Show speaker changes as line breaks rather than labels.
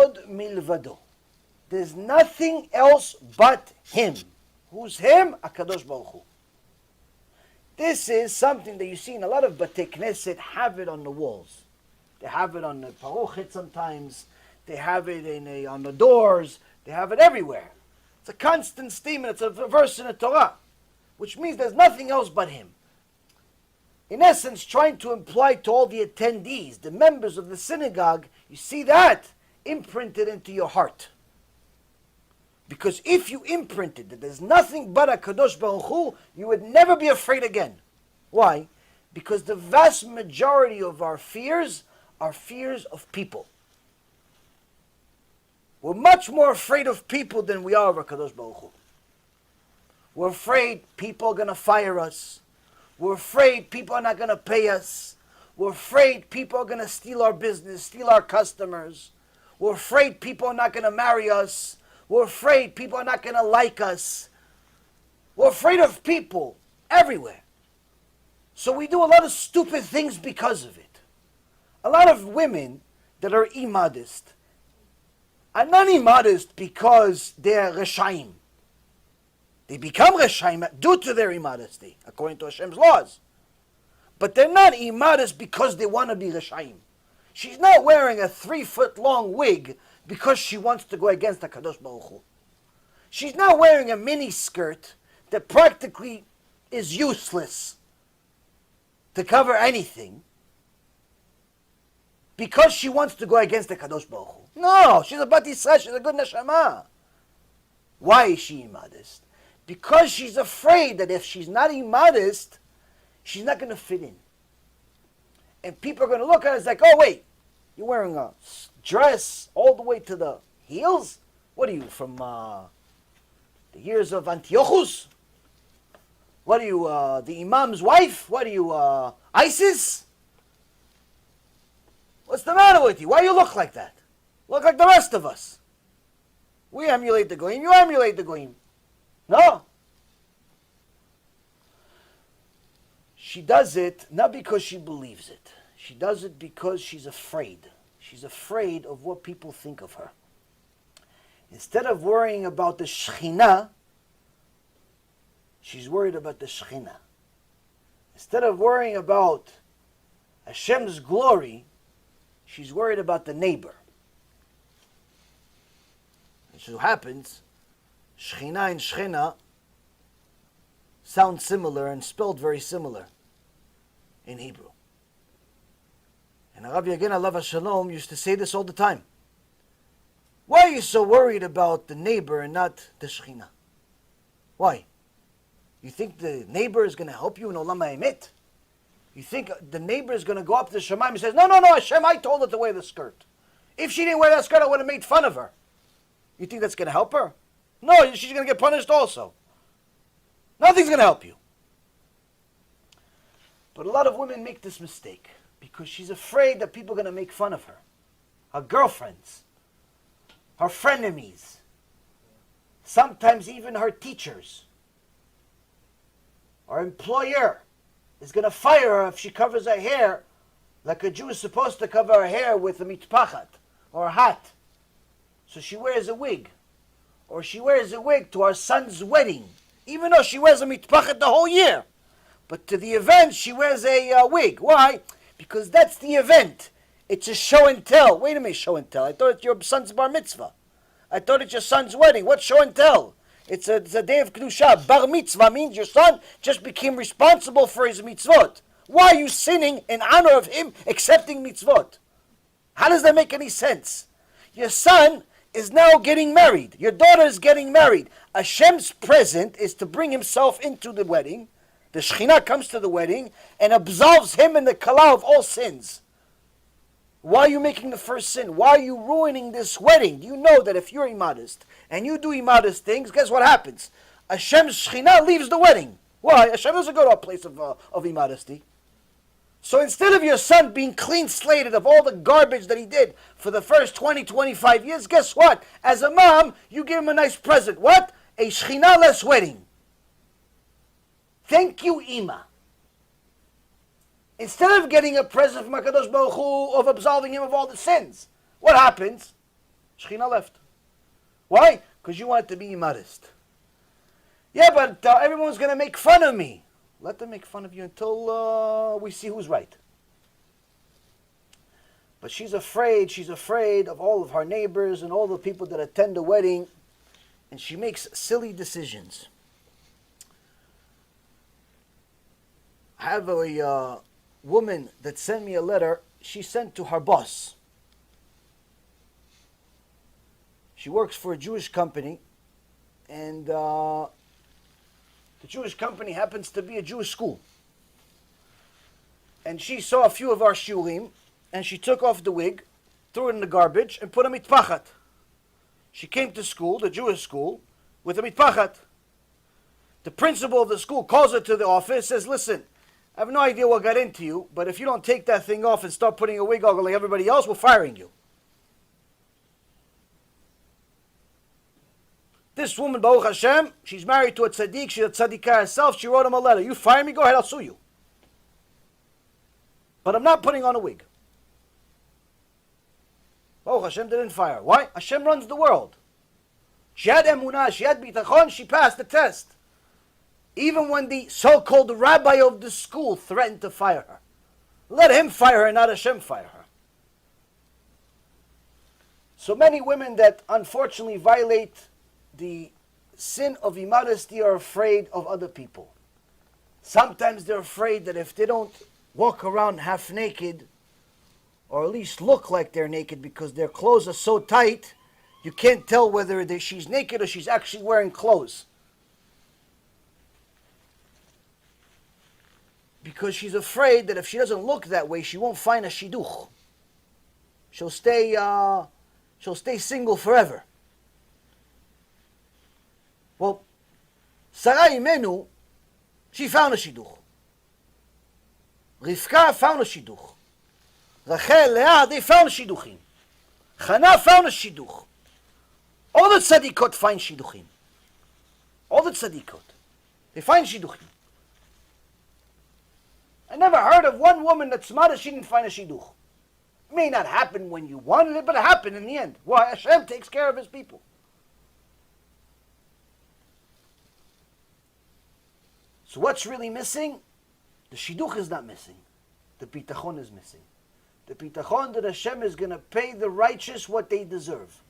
od milvado. There's nothing else but Him. Who's Him? HaKadosh Baruch Hu. This is something that you see in a lot of Batei Knesset have it on the walls. They have it on the parochet sometimes. They have it on the doors. They have it everywhere. It's a constant statement. It's a verse in the Torah, which means there's nothing else but Him. In essence, trying to imply to all the attendees, the members of the synagogue, you see that imprinted into your heart. Because if you imprinted that there's nothing but HaKadosh Baruch Hu, you would never be afraid again. Why? Because the vast majority of our fears are fears of people. We're much more afraid of people than we are of HaKadosh Baruch Hu. We're afraid people are going to fire us. We're afraid people are not going to pay us. We're afraid people are going to steal our business, steal our customers. We're afraid people are not going to marry us. We're afraid people are not going to like us. We're afraid of people everywhere. So we do a lot of stupid things because of it. A lot of women that are immodest are not immodest because they're reshaim. They become reshaim due to their immodesty, according to Hashem's laws. But they're not immodest because they want to be reshaim. She's not wearing a 3-foot-long wig because she wants to go against the HaKadosh Baruch Hu. She's not wearing a mini skirt that practically is useless to cover anything because she wants to go against the HaKadosh Baruch Hu. No, she's a Bat Yisrael, she's a good neshama. Why is she immodest? Because she's afraid that if she's not immodest, she's not going to fit in. And people are going to look at her as like, oh wait, you're wearing a dress all the way to the heels? What are you, from the years of Antiochus? What are you, the Imam's wife? What are you, ISIS? What's the matter with you? Why you look like that? Look like the rest of us. We emulate the Goyim, you emulate the Goyim. No. She does it not because she believes it. She does it because she's afraid. She's afraid of what people think of her. Instead of worrying about the Shekhinah, she's worried about the Shekhinah. Instead of worrying about Hashem's glory, she's worried about the neighbor. It so happens, Shekhinah and Shekhinah sound similar and spelled very similar in Hebrew. And Rabbi Yaron Reuven Shalom used to say this all the time. Why are you so worried about the neighbor and not the Shekhinah? Why? You think the neighbor is going to help you in Olam HaEmet? You think the neighbor is going to go up to the Shemaim and says, no, Hashem, I told her to wear the skirt. If she didn't wear that skirt, I would have made fun of her. You think that's going to help her? No, she's going to get punished also. Nothing's going to help you. But a lot of women make this mistake because she's afraid that people are going to make fun of her. Her girlfriends, her frenemies, sometimes even her teachers. Her employer is going to fire her if she covers her hair like a Jew is supposed to cover her hair with a mitpachat or a hat. So she wears a wig. Or she wears a wig to her son's wedding, even though she wears a mitpachat the whole year. But to the event, she wears a wig. Why? Because that's the event. It's a show and tell. Wait a minute, show and tell. I thought it's your son's bar mitzvah. I thought it's your son's wedding. What's show and tell? It's a day of Kedusha. Bar mitzvah means your son just became responsible for his mitzvot. Why are you sinning in honor of him accepting mitzvot? How does that make any sense? Your son is now getting married. Your daughter is getting married. Hashem's present is to bring himself into the wedding. The Shekhinah comes to the wedding and absolves him and the Kala of all sins. Why are you making the first sin? Why are you ruining this wedding? You know that if you're immodest and you do immodest things, guess what happens? Hashem's Shekhinah leaves the wedding. Why? Hashem doesn't go to a place of immodesty. So instead of your son being clean slated of all the garbage that he did for the first 20, 25 years, guess what? As a mom, you give him a nice present. What? A Shekhinah-less wedding. Thank you, Ima. Instead of getting a present from HaKadosh Baruch Hu of absolving him of all the sins, what happens? Shechina left. Why? Because you wanted to be immodest. Yeah, but everyone's going to make fun of me. Let them make fun of you until we see who's right. But she's afraid of all of her neighbors and all the people that attend the wedding, and she makes silly decisions. I have a woman that sent me a letter she sent to her boss. She works for a Jewish company, and the Jewish company happens to be a Jewish school. And she saw a few of our shulim, and she took off the wig, threw it in the garbage, and put a mitpachat. She came to school, the Jewish school, with a mitpachat. The principal of the school calls her to the office, says, listen, I have no idea what got into you, but if you don't take that thing off and start putting a wig on like everybody else, we're firing you. This woman, Baruch Hashem, she's married to a tzaddik, she's a tzaddikah herself, she wrote him a letter. You fire me, go ahead, I'll sue you. But I'm not putting on a wig. Baruch Hashem didn't fire. Why? Hashem runs the world. She had emunah, she had bitachon, she passed the test. Even when the so-called rabbi of the school threatened to fire her. Let him fire her, not Hashem fire her. So many women that unfortunately violate the sin of immodesty are afraid of other people. Sometimes they're afraid that if they don't walk around half naked, or at least look like they're naked because their clothes are so tight, you can't tell whether she's naked or she's actually wearing clothes. Because she's afraid that if she doesn't look that way, she won't find a shidduch. She'll stay single forever. Well, Sarah Imenu, she found a shidduch. Rivka found a shidduch. Rachel, Leah, they found shidduchim. Chana found a shidduch. All the tzaddikot find shidduchim. All the tzaddikot. They find shidduchim. I never heard of one woman that's smart, she didn't find a shidduch. It may not happen when you wanted it, but it happened in the end. Why? Hashem takes care of his people. So what's really missing? The shidduch is not missing. The bitachon is missing. The bitachon that Hashem is going to pay the righteous what they deserve.